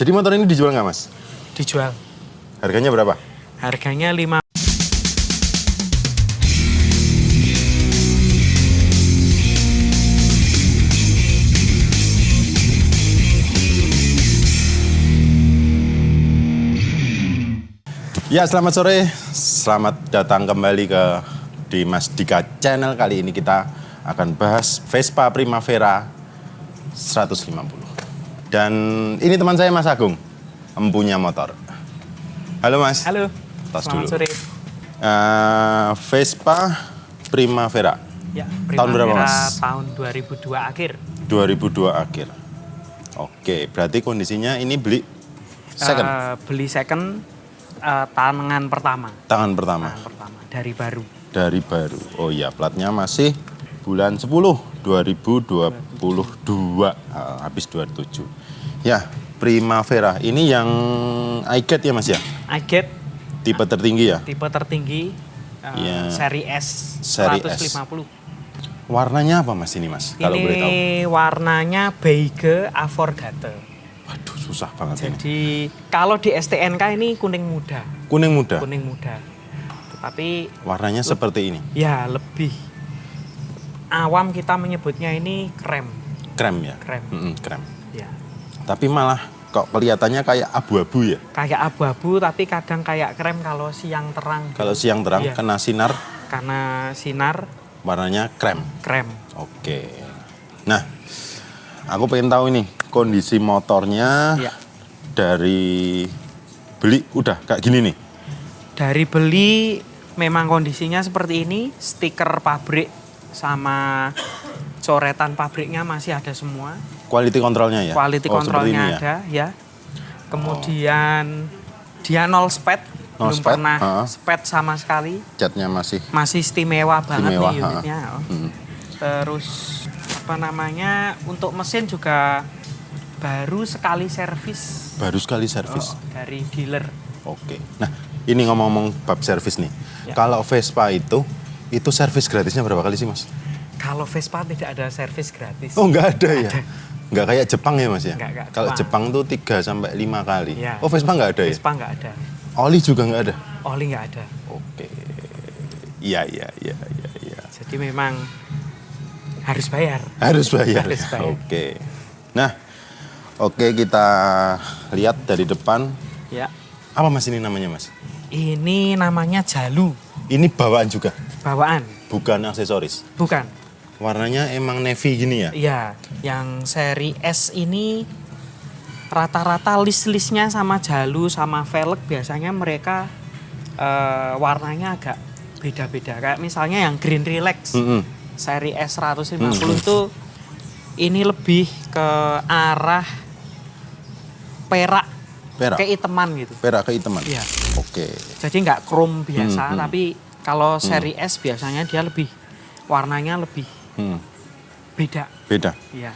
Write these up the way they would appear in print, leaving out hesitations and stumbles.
Jadi motor ini dijual nggak, Mas? Dijual. Harganya berapa? Harganya 5. Ya, selamat sore. Selamat datang kembali di Mas Dika Channel. Kali ini kita akan bahas Vespa Primavera 150. Dan ini teman saya, Mas Agung, empunya motor. Halo, Mas. Halo. Tas Selamat dulu. sore. Vespa Primavera. Ya, Tahun berapa, Primavera Mas? tahun 2002 akhir. 2002 akhir. Oke, berarti kondisinya ini beli second. Beli second tangan pertama. Tangan pertama. Tangan pertama dari baru. Dari baru. Oh iya, platnya masih bulan 10 2022, habis 27. Ya, Primavera. Ini yang iGet ya, Mas ya? iGet Tipe tertinggi ya? tipe tertinggi Iya. seri S Seri 150. Warnanya apa, Mas, ini, Mas? Kalau boleh tahu. Ini warnanya beige avocado. Waduh, susah banget ini. Jadi kalau di STNK ini kuning muda. Kuning muda. Kuning muda. Tetapi Warnanya seperti ini. ya lebih awam kita menyebutnya ini krem. Krem ya? Krem. Krem. Ya. Tapi malah kok kelihatannya kayak abu-abu ya? Kayak abu-abu tapi kadang kayak krem kalau siang terang. Kalau siang terang Iya. kena sinar, Karena sinar warnanya krem. krem. Oke. Nah, aku pengen tahu ini kondisi motornya Ya. dari beli udah kayak gini nih. Dari beli memang kondisinya seperti ini, stiker pabrik sama coretan pabriknya masih ada semua. Quality kontrolnya ya? Quality Oh, seperti kontrolnya ini ya? ada ya. Kemudian dia nol sped, Nol belum sped, pernah ha. sped sama sekali. Catnya masih Masih istimewa banget Istimewa, nih unitnya. Terus apa namanya, untuk mesin juga baru sekali servis baru sekali servis. dari dealer. Oke. Nah, ini ngomong-ngomong bab servis nih. Ya. Kalau Vespa itu servis gratisnya berapa kali sih, Mas? Kalau Vespa tidak ada servis gratis. Oh, nggak ada ya? Nggak kayak Jepang ya, Mas ya? Nggak, Kalau Jepang tuh 3 sampai 5 kali. Ya. Oh, Vespa nggak ada ya? Vespa nggak ada. Oli juga nggak ada? Oli nggak ada. Oke. Iya. Jadi memang harus bayar. Harus bayar. Harus bayar. Oke. Nah, oke, kita lihat dari depan. Ya. Apa, Mas, ini namanya, Mas? Ini namanya Jalu. Ini bawaan juga, Bawaan. bukan aksesoris. Bukan. Warnanya emang navy gini ya? Iya. Yang seri S ini rata-rata list-listnya sama Jalu sama velg biasanya mereka warnanya agak beda-beda. Kayak misalnya yang Green Relax seri S 150 itu ini lebih ke arah perak, Perak. keiteman gitu. Perak keiteman. Iya. Oke. Jadi nggak chrome biasa, tapi kalau seri S biasanya dia lebih warnanya lebih beda. Beda. Iya.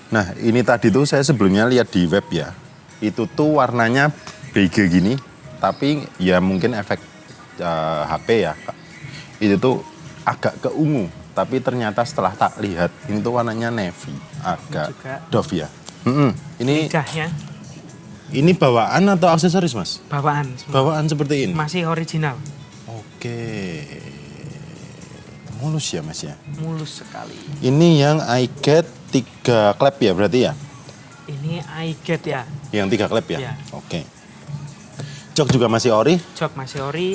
Nah, ini tadi tuh saya sebelumnya lihat di web ya. Itu tuh warnanya beige gini, tapi ya mungkin efek HP ya. Itu tuh agak ke ungu, tapi ternyata setelah tak lihat ini tuh warnanya navy, agak Juga. doff ya. Ini Lidahnya bawaan atau aksesoris, Mas? bawaan, Bawaan seperti ini. masih original, Oke. Mulus ya, Mas ya. mulus sekali. Ini yang iGet 3 klep ya berarti ya? Ini iGet ya, Yang 3 klep ya? Iya. Oke. Jok juga masih ori. jok masih ori,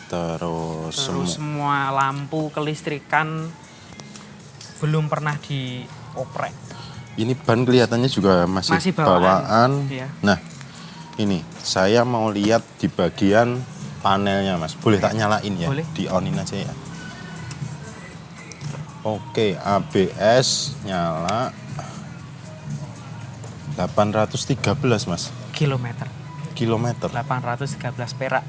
Terus terus semua lampu kelistrikan belum pernah dioprek. ini ban kelihatannya juga masih, Masih bawaan. Iya. Nah, ini saya mau lihat di bagian panelnya, Mas. Boleh tak nyalain ya? Boleh. Di onin aja ya. Oke, ABS nyala. 813, Mas. Kilometer, Kilometer. 813 perak.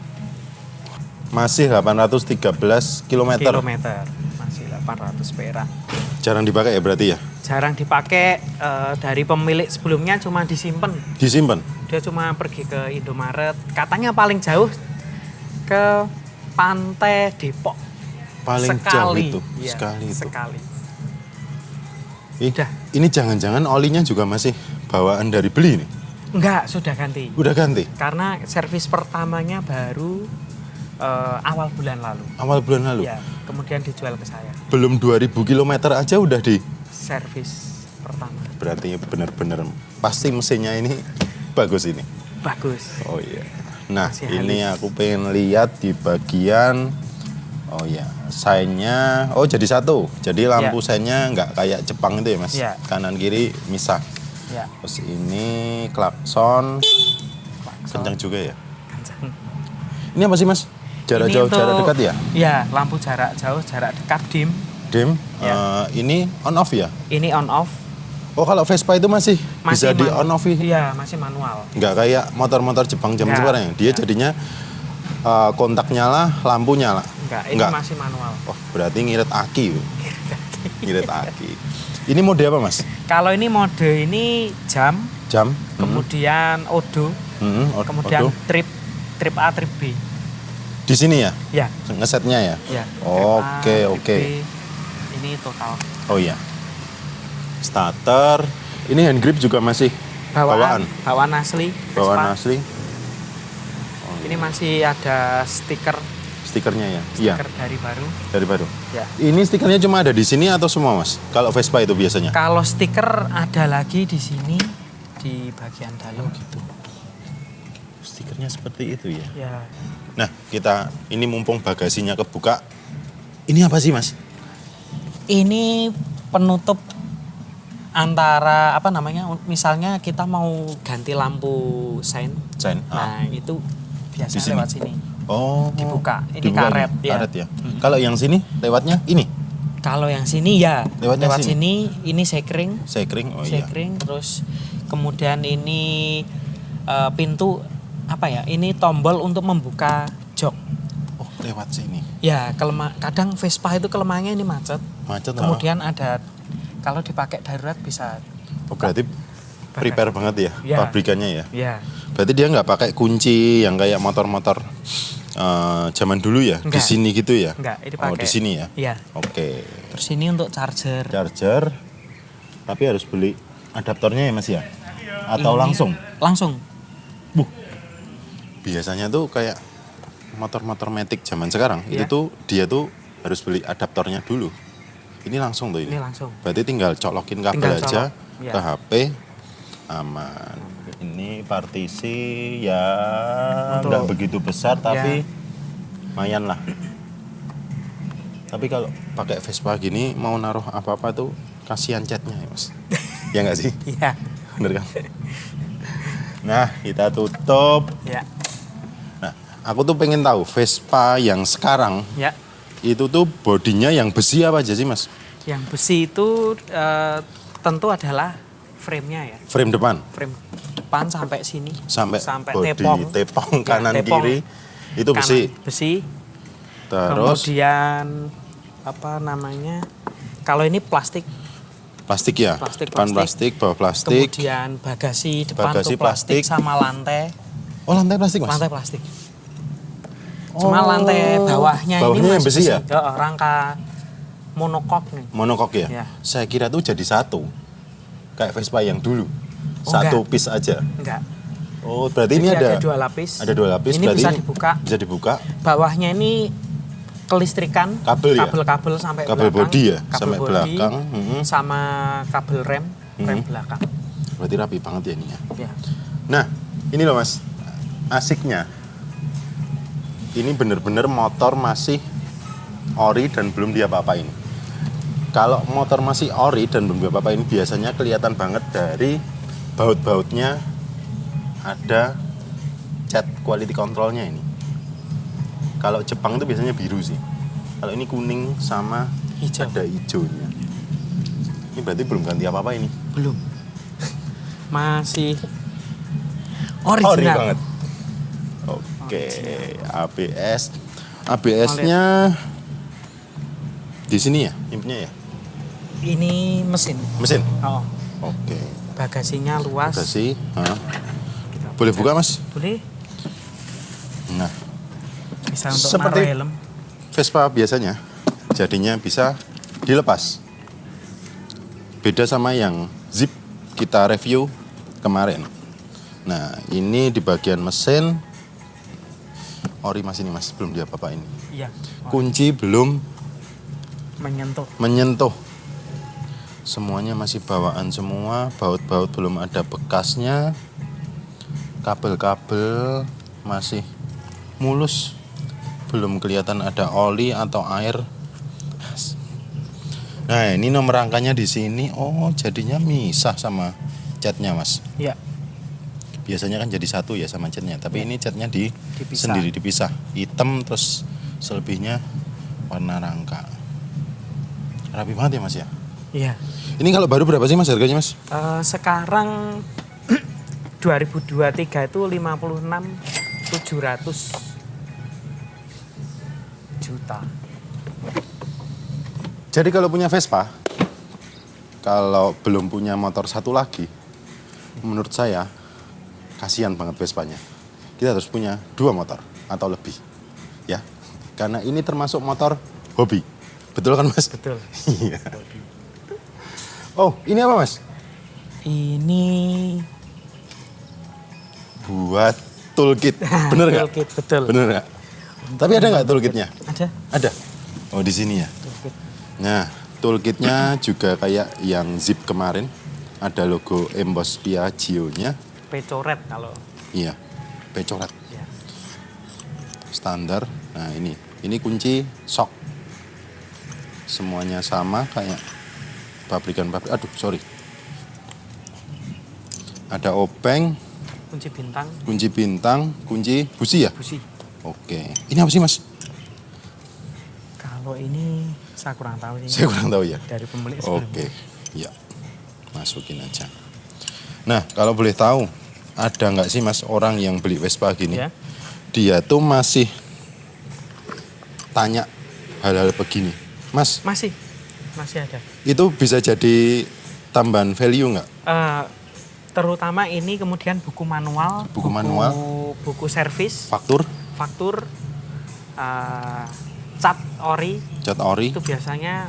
Masih 813 kilometer. Masih 800 perak. Jarang dipakai ya berarti ya? Jarang dipakai, dari pemilik sebelumnya cuma disimpan. Disimpan? Dia cuma pergi ke Indomaret, katanya paling jauh ke Pantai Depok. Paling sekali. jauh itu? Iya, Sekali itu? sekali. Ih, Udah. ini jangan-jangan olinya juga masih bawaan dari beli nih? Enggak, sudah ganti. Udah ganti? Karena servis pertamanya baru awal bulan lalu. Awal bulan lalu? Ya, kemudian dijual ke saya. Belum 2000 km aja udah di? Servis pertama. Berarti benar-benar pasti mesinnya ini bagus ini? Bagus. Oh iya. Nah, Masih ini halus. aku pengen lihat di bagian, oh ya, seinnya, oh jadi satu. Jadi lampu seinnya nggak kayak Jepang itu ya mas? Ya. Kanan kiri misah. Ya. Terus ini klakson, kencang juga ya? Kencang. Ini apa sih mas? Jarak Ini jauh, untuk- jarak dekat ya? Ya, lampu jarak jauh, jarak dekat dim. Dim, Ya. ini on off ya? Ini on off. Oh kalau Vespa itu masih bisa di on off ya? Iya, masih manual. Nggak kayak motor-motor Jepang zaman Nggak. sekarang ya? Dia Nggak. jadinya kontak nyala, lampu nyala. Enggak, ini Nggak. masih manual. Oh berarti ngirit aki. Ngirit aki. Ini mode apa mas? Kalau ini mode ini jam, Jam? kemudian odo, kemudian Waduh. trip A, trip B. Di sini ya? Ya, Ngesetnya ya? ya. Oke, Trip A, oke. trip B. Ini total. Oh iya. Starter. Ini hand grip juga masih bawaan. Bawaan asli. Bawaan Vespa. asli. Ini masih ada stiker Stikernya ya? Iya, dari baru. dari baru. Ya. Ini stikernya cuma ada di sini atau semua mas? Kalau Vespa itu biasanya? Kalau stiker ada lagi di sini di bagian dalam. Gitu. Stikernya seperti itu ya? Ya. Nah, ini mumpung bagasinya kebuka. Ini apa sih mas? Ini penutup antara apa namanya? Misalnya kita mau ganti lampu sein. Sen. Nah, itu Di biasa sini? lewat sini. Oh. Dibuka. Ini Dibuka karet, ini, ya. Karet ya. Kalau yang sini lewatnya ini? Kalau yang sini ya Lewatnya lewat sini? sini ini sekring. Sekring. Oh iya. Sekring terus kemudian ini pintu apa ya? Ini tombol untuk membuka jok. Oh, lewat sini. Ya, kadang Vespa itu kelemahannya ini macet. Macet. Kemudian ada kalau dipakai darurat bisa. Oh, berarti prepare banget ya, Ya. pabrikannya ya. Ya, Berarti dia nggak pakai kunci yang kayak motor-motor zaman dulu ya, di Nggak. sini gitu ya? enggak, ini Oh, pakai. di sini ya? Iya. Oke. Terus ini untuk charger. Charger, tapi harus beli adaptornya ya mas ya? Atau Ini langsung? Langsung. Biasanya tuh kayak motor-motor Matic zaman sekarang, itu Iya. tuh dia tuh harus beli adaptornya dulu. Ini langsung tuh ini? Ini langsung. Berarti tinggal colokin kabel Tinggal aja colok, iya. ke HP, aman. Ini partisi ya Untuk- nggak begitu besar tapi Ya. lumayan lah. Tapi kalau pakai Vespa gini mau naruh apa-apa tuh kasihan catnya ya mas. Ya nggak sih? Iya. Bener kan? Nah kita tutup. Ya. Nah aku tuh pengen tahu Vespa yang sekarang Ya. itu tuh bodinya yang besi apa aja sih mas? Yang besi itu tentu adalah frame-nya ya. Frame depan Frame depan sampai sini. sampai body tepong. tepong Ya, kanan tepong. kiri itu besi. Kanan besi. Terus Kemudian apa namanya? Kalau ini plastik. plastik ya, Plastik, depan plastik, bawah plastik. Kemudian bagasi depan Bagasi tuh plastik, plastik. sama lantai. Oh lantai plastik mas? Lantai plastik. Cuma lantai bawahnya ini Bawahnya yang masih besi ya? Rangka monokok nih. Monokok ya? Ya. Saya kira tuh jadi satu, kayak Vespa yang dulu, Oh, satu enggak. piece aja. Enggak. Oh berarti ini Jadi ada dua lapis. Ada dua lapis. Ini berarti bisa dibuka. Bisa dibuka. Bawahnya ini kelistrikan. Kabel ya? Kabel-kabel sampai Kabel belakang. bodi ya? Kabel Sampai bodi, belakang. Sama kabel rem Mhm. belakang. Berarti rapi banget ya ini ya. Ya. Nah ini loh mas, asiknya. Ini bener-bener motor masih ori dan belum diapa-apain. Kalau motor masih ori dan belum diapa-apain biasanya kelihatan banget dari baut-bautnya ada cat quality controlnya ini. Kalau Jepang itu biasanya biru sih. Kalau ini kuning sama Hijau. ada hijaunya. Ini berarti belum ganti apa-apa ini. Belum. Masih Ori original. banget. Oke, ABS-nya di sini ya, impnya ya. Ini mesin. Mesin. Oh, Oke. bagasinya luas. Bagasi. Boleh buka mas? Boleh. Nah, Bisa untuk Seperti- naruh helm. Vespa biasanya jadinya bisa dilepas. Beda sama yang Zip kita review kemarin. Nah, ini di bagian mesin. Ori mas ini mas, belum dia bapak ini. Iya. Kunci belum Menyentuh. Semuanya masih bawaan semua, baut-baut belum ada bekasnya. Kabel-kabel masih mulus. Belum kelihatan ada oli atau air. Nah, ini nomor rangkanya di sini. Oh, jadinya misah sama catnya, Mas. Iya. Biasanya kan jadi satu ya sama catnya, tapi Ya. ini catnya Dipisah. sendiri dipisah. Hitam terus selebihnya warna rangka. Rapi banget ya, Mas ya? Iya. Ini kalau baru berapa sih Mas harganya, Mas? Sekarang 2023 itu 56.700 juta. Jadi kalau punya Vespa, kalau belum punya motor satu lagi, menurut saya kasihan banget Vespanya. Kita harus punya 2 motor atau lebih, ya. Karena ini termasuk motor hobi, betul kan Mas? Betul. Iya. Oh, ini apa Mas? Ini Buat toolkit, bener nggak? toolkit, betul. Bener nggak? Tapi ada nggak toolkitnya? Ada Ada. Oh di sini ya. toolkit. Nah, toolkitnya juga kayak yang zip kemarin. Ada logo emboss Piaggio-nya. Pecoret kalau Iya, pecoret. ya. Standar. Nah ini kunci sok. Semuanya sama kayak pabrikan-pabrik. Aduh, sorry. Ada openg, Kunci bintang, kunci bintang, kunci busi ya? busi. Oke. Ini apa sih Mas? Kalau ini saya kurang tahu sih. Saya kurang tahu ya. Dari pemilik sebelumnya. Oke, ya. Masukin aja. Nah, kalau boleh tahu, ada nggak sih Mas orang yang beli Vespa gini? Ya. Dia tuh masih tanya hal-hal begini. Mas, Masih ada. itu bisa jadi tambahan value nggak? Terutama ini kemudian buku manual, buku servis, Faktur, cat ori, cat ori, itu biasanya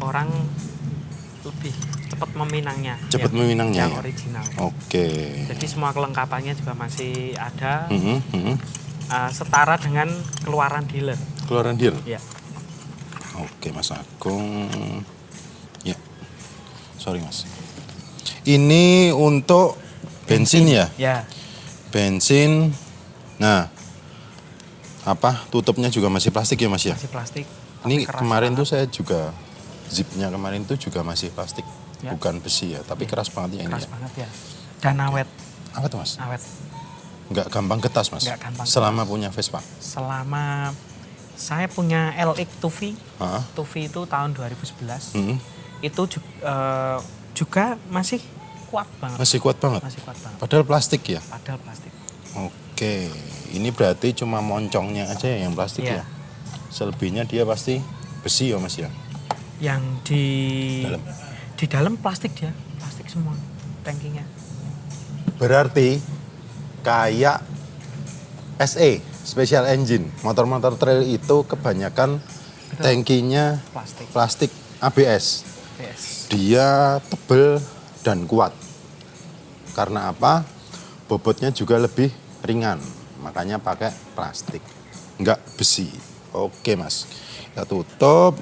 orang lebih cepat meminangnya. Cepat meminangnya Yang ya? original. Oke. Jadi semua kelengkapannya juga masih ada, Mhm. setara dengan keluaran dealer. Keluaran deal. Ya. Oke, Mas Agung. Ya, sorry Mas. Ini untuk bensin ya? Ya. Bensin. Nah, tutupnya juga masih plastik ya Mas ya? Masih plastik. Ini tapi keras kemarin banget. tuh saya juga zipnya kemarin tuh juga masih plastik, Ya. bukan besi ya, tapi keras banget ya ini. keras Ya. banget ya. Dan awet, Apa tuh Mas? awet. Nggak gampang getas Mas. Nggak gampang Selama punya Vespa. Selama saya punya LX Tufi, Heeh. Tufi itu tahun 2011. Mhm. Itu juga masih kuat banget. Masih kuat banget. Masih kuat banget. Padahal plastik ya. Padahal plastik. Oke, ini berarti cuma moncongnya aja yang plastik Iya. ya. Selebihnya dia pasti besi ya Mas ya. Yang Dalam. di dalam plastik dia, plastik semua tankinya. Berarti kayak SE, special engine, motor-motor trail itu kebanyakan Betul. tangkinya Plastik. plastik ABS. Yes. Dia tebel dan kuat. Karena apa? Bobotnya juga lebih ringan. Makanya pakai plastik. Enggak besi. Oke Mas. Kita tutup.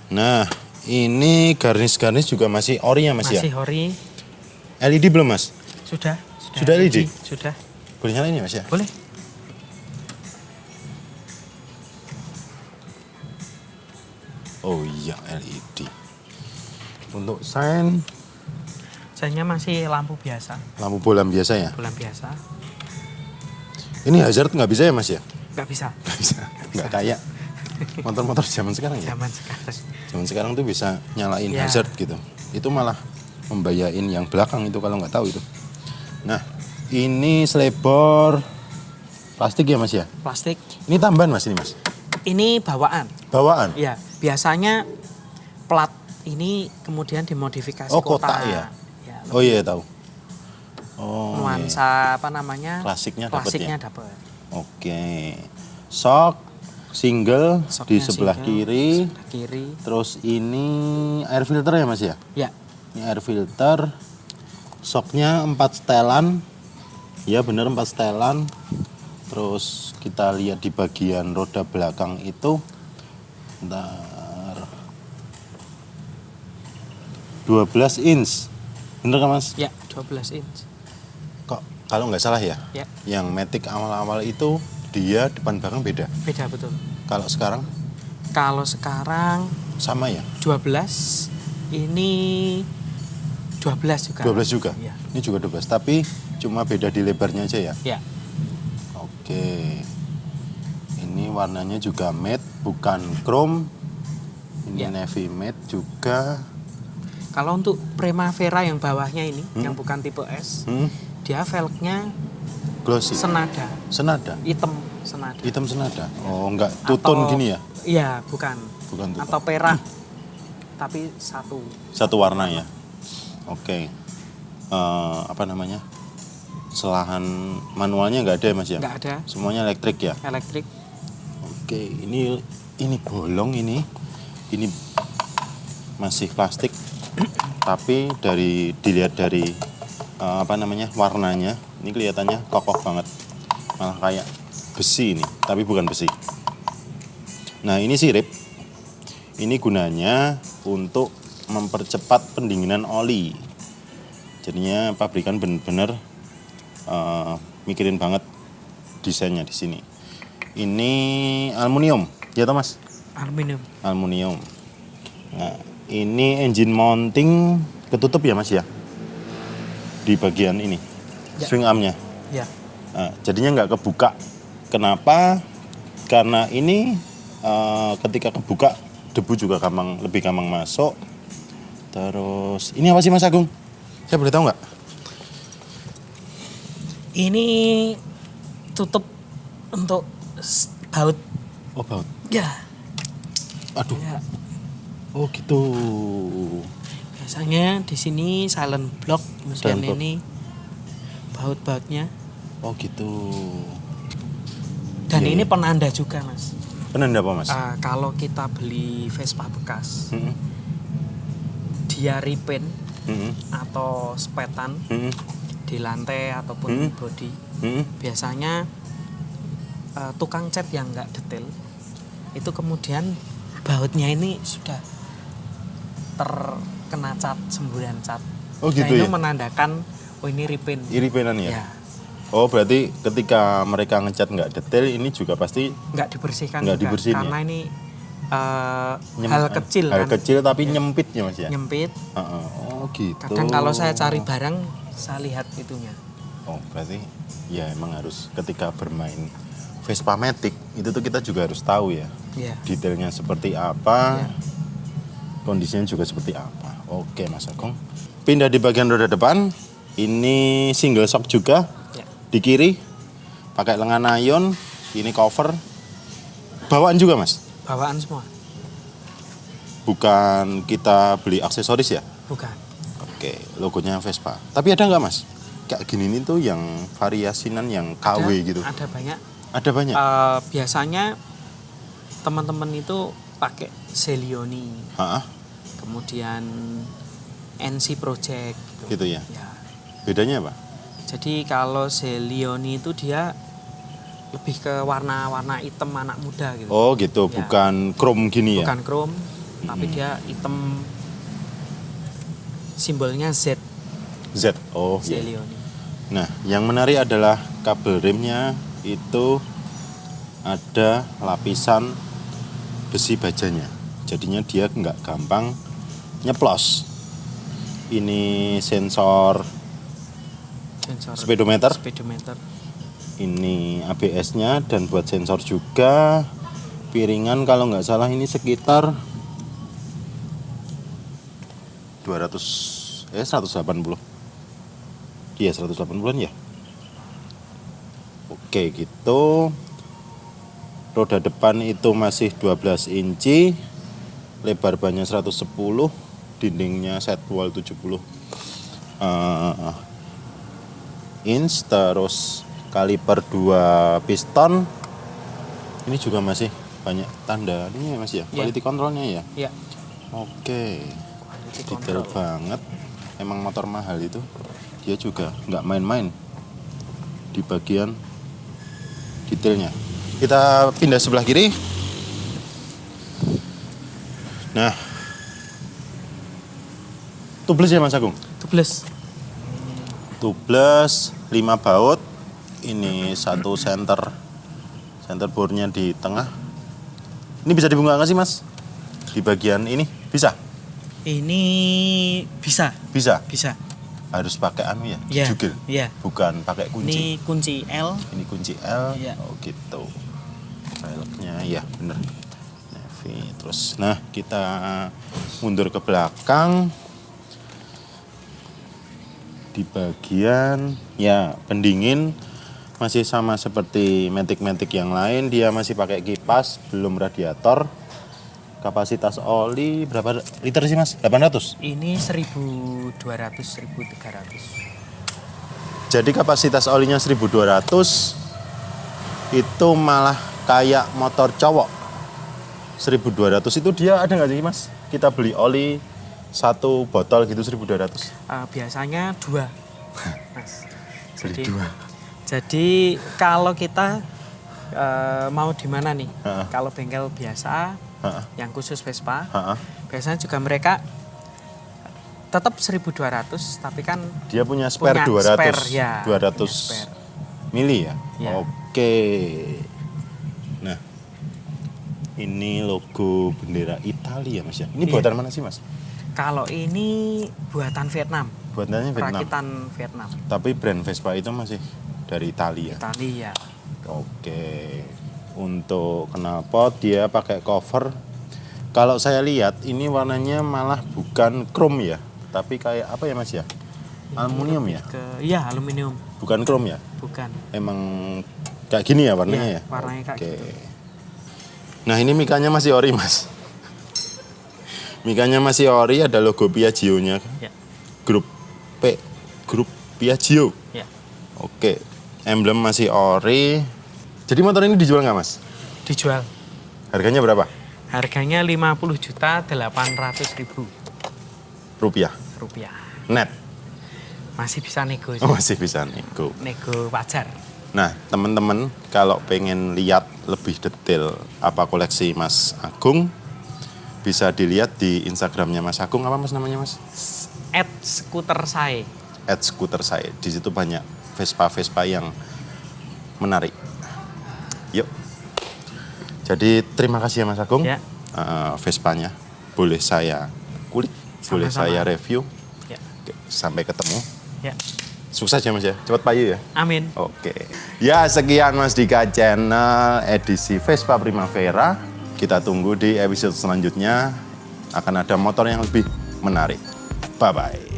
Nah, ini garnish-garnish juga masih ori ya Mas ya? Masih ori. LED belum Mas? Sudah Sudah LED? Sudah. Boleh nyalain ya Mas ya? Boleh. Oh iya LED. Untuk sign, Saya masih lampu biasa, lampu bolam biasa ya? bulan biasa. Ini hazard nggak bisa ya Mas ya? Nggak bisa. Nggak bisa. Nggak kayak motor-motor zaman sekarang ya? Zaman sekarang. Zaman sekarang tuh bisa nyalain Ya. hazard gitu. Itu malah membayain yang belakang itu kalau nggak tahu itu. Nah, ini selebor plastik ya Mas ya? Plastik. Ini tambahan Mas ini Mas? Ini bawaan. Bawaan? Ya, biasanya plat ini kemudian dimodifikasi Oh, kotak ya? Ya, Oh iya tahu. Oh, iya. nuansa apa namanya? Klasiknya dapat Klasiknya ya? dapat. Oke. Sok single di Soknya sebelah single, kiri. sebelah kiri. Terus ini air filter ya Mas ya? Ya, Ini air filter. Soknya 4 setelan. Ya bener 4 setelan. Terus kita lihat di bagian roda belakang itu, bentar, 12 inch. Bener kan Mas? Ya, 12 inch. Kok kalau nggak salah ya, Ya, yang Matic awal-awal itu dia depan belakang beda. beda betul. Kalau sekarang Kalau sekarang sama ya? 12, ini 12 juga. 12 juga? Ya. Ini juga 12, tapi cuma beda di lebarnya aja ya? Ya, Oke. Ini warnanya juga matte, bukan chrome. Ini Ya. navy matte juga. kalau untuk Primavera yang bawahnya ini, yang bukan tipe S, dia velgnya Glossy. senada, Senada. hitam senada. Hitam senada. Oh, enggak tutun Atau- gini ya? Iya, bukan. Bukan tutun. Atau perak, tapi satu. Satu warna ya. Oke. Apa namanya? Selahan manualnya nggak ada ya Mas ya? Nggak ada. Semuanya elektrik ya? Elektrik. Oke, ini bolong ini. Ini masih plastik. Tapi dilihat dari apa namanya? Warnanya, ini kelihatannya kokoh banget. Malah kayak besi ini, tapi bukan besi. Nah, ini sirip. Ini gunanya untuk mempercepat pendinginan oli. Jadinya pabrikan benar-benar mikirin banget desainnya di sini. Ini aluminium, ya toh Mas? Aluminium. Aluminium. Nah, ini engine mounting ketutup ya Mas ya? Di bagian ini, Ya. swing armnya. Ya. Nah, jadinya nggak kebuka. Kenapa? Karena ini ketika kebuka debu juga lebih gampang masuk. Terus ini apa sih Mas Agung? Saya boleh tahu nggak? Ini tutup untuk baut. Oh baut. Ya. Aduh. Ya. Oh gitu. Biasanya di sini silent block, kemudian Silent block. ini baut-bautnya. Oh gitu. Dan Iya, ini iya. penanda juga, Mas. Penanda apa Mas? Kalau kita beli Vespa bekas, Mm-mm. dia repaint Mm-mm. atau spetan Mm-mm. di lantai ataupun Hmm. bodi, Mm-mm. biasanya tukang cat yang nggak detail itu kemudian bautnya ini sudah terkena cat, semburan cat. Oh gitu Nah, itu ya? menandakan ini repaint. Iripenan ya? Ya, Oh berarti ketika mereka ngecat nggak detail ini juga pasti nggak dibersihkan Nggak juga, dibersihin karena ya? ini hal kecil hal kan, kecil tapi nyempit ya Mas ya? nyempit. Oh gitu. Kadang kalau saya cari barang saya lihat itunya. Oh berarti ya emang harus ketika bermain Vespa Matic itu tuh kita juga harus tahu ya Ya. detailnya seperti apa, Ya. kondisinya juga seperti apa. Oke Mas Agung. Pindah di bagian roda depan, ini single shock juga Ya. di kiri, pakai lengan nayon, ini cover, bawaan juga Mas. Bawaan semua? Bukan kita beli aksesoris ya? Bukan. Oke, logonya Vespa. Tapi ada nggak Mas? Kayak gini nih tuh yang variasinan yang KW gitu. Ada banyak. Ada banyak. Biasanya teman-teman itu pakai Celioni, Hah? kemudian NC Project Gitu ya. Ya. Bedanya apa? Jadi kalau Celioni itu dia lebih ke warna-warna hitam anak muda gitu. Oh gitu, Ya. bukan chrome gini ya? Bukan chrome, tapi dia hitam, simbolnya Z, Z. Oh iya. Celioni. Nah, yang menarik adalah kabel remnya itu ada lapisan besi bajanya. Jadinya dia nggak gampang nyeplos. Ini sensor Sensor speedometer. speedometer. Ini ABS-nya dan buat sensor juga. Piringan kalau nggak salah ini sekitar 180. Iya 180-an ya. Oke gitu. Roda depan itu masih 12 inci. Lebar bannya 110. Dindingnya sidewall 70 inch. Terus kaliper 2 piston. Ini juga masih banyak tanda ini ya Mas ya. Ya. Quality controlnya ya. Ya, Oke. quality Detail control. banget. Emang motor mahal itu dia juga nggak main-main. di bagian detailnya. Kita pindah sebelah kiri. Nah, tubeless ya Mas Agung? Tubeless. Tubeless, 5 baut. Ini satu center bornya di tengah. Ini bisa dibuka nggak sih Mas? Di bagian ini bisa? Ini bisa. Bisa. Bisa. Harus pakai anu ya? Iya. Jugil. Iya. Bukan pakai kunci. Ini kunci L. Ini kunci L. Iya. Oh gitu. Velgnya ya bener. Navy terus. Nah kita mundur ke belakang. Di bagian ya pendingin masih sama seperti Matic yang lain, dia masih pakai kipas, belum radiator. Kapasitas oli berapa liter sih Mas? 800? Ini 1200, 1300. Jadi kapasitas olinya 1200, itu malah kayak motor cowok. 1200 itu dia ada nggak sih Mas? Kita beli oli 1 botol gitu 1200. Biasanya 2, Mas. Beli 2. Jadi kalau kita mau di mana nih? Ha-ha. Kalau bengkel biasa, Ha-ha. yang khusus Vespa, Ha-ha. biasanya juga mereka tetap 1200, tapi kan Dia punya spare 200. spare, ya, 200 punya spare. mili ya? Ya. Oke. Nah, ini logo bendera Italia Mas ya. Ini Iya. buatan mana sih Mas? Kalau ini buatan Vietnam, Buatannya Vietnam. rakitan Vietnam, Tapi brand Vespa itu masih dari Italia. Italia. Oke. Untuk knalpot dia pakai cover. Kalau saya lihat ini warnanya malah bukan chrome ya, tapi kayak apa ya Mas ya? Aluminium ya? Iya, aluminium, Bukan chrome ya? bukan. Emang kayak gini ya warnanya Iya, ya? warnanya kayak Oke. gitu. Nah ini mikanya masih ori Mas. Mikanya masih ori, ada logo Piaggio-nya. Ya, Grup P, grup Piaggio. ya. Oke, emblem masih ori. Jadi motor ini dijual nggak Mas? Dijual. Harganya berapa? Harganya 50.800.000 Rupiah. rupiah. Net. Masih bisa nego, Oh, masih bisa nego. nego wajar. Nah, teman-teman kalau pengen lihat lebih detail apa koleksi Mas Agung, bisa dilihat di Instagramnya Mas Agung. Apa Mas namanya Mas? @skuter saya. @skuter saya. Di situ banyak Vespa-Vespa yang menarik. Yuk. Jadi terima kasih ya Mas Agung. Ya. Vespanya boleh saya kulik, boleh Sama-sama. saya review. Ya. Oke, sampai ketemu. Ya. Sukses ya Mas ya. Cepat payu ya. Amin. Oke. Ya, sekian Mas Dika Channel edisi Vespa Primavera. Kita tunggu di episode selanjutnya akan ada motor yang lebih menarik. Bye-bye.